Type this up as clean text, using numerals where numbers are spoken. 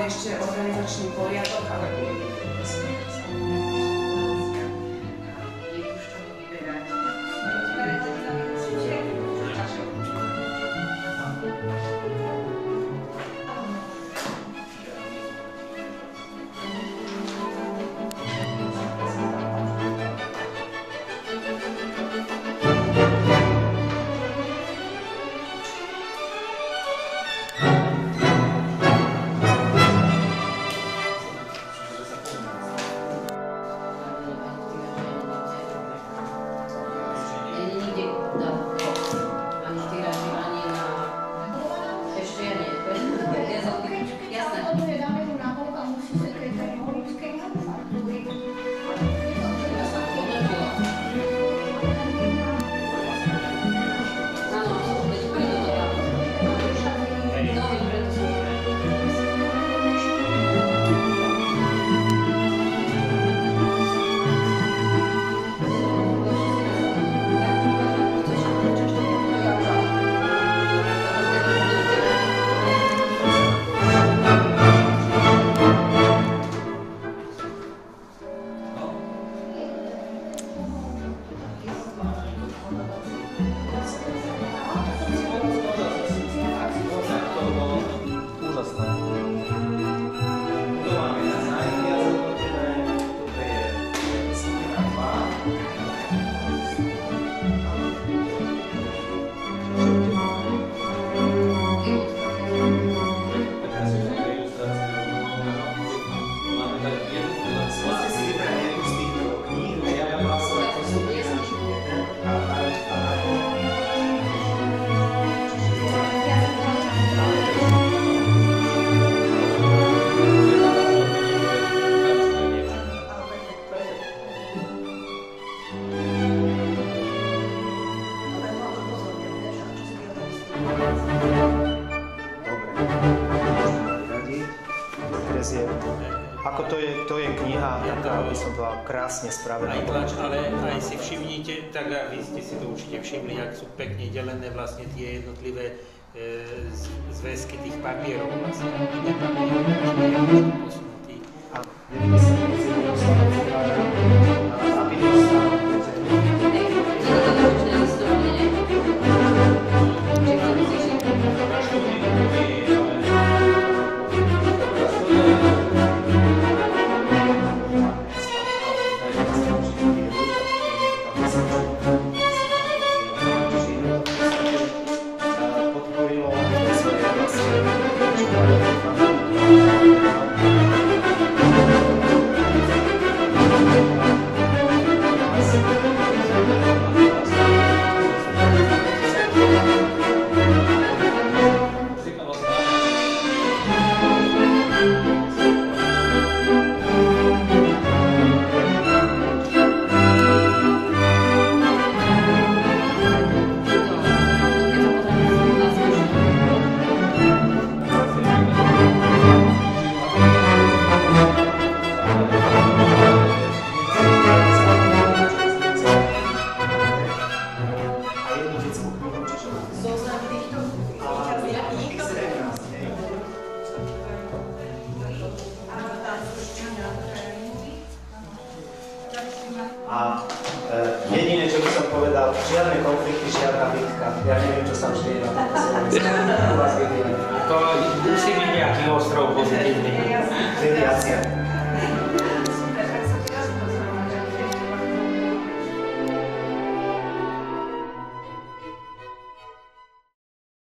máme ešte organizačný poriadok, ale Ako to je kniha, taká by som povedal krásne spravená. Aj tlač, ale aj si všimnite, tak a vy ste si to určite všimli, ak sú pekne delené vlastne tie jednotlivé zväzky tých papierov vlastne. Tie papiery, každý je posunutý. A nevidí sa aby dostal. A jediné, čo by som povedal, žiadne konflikty, žiadna bitka. Ja neviem, čo sa už deje na tomto Slovensku. To musí byť nejaký ostrov pozitívny. Mediácia.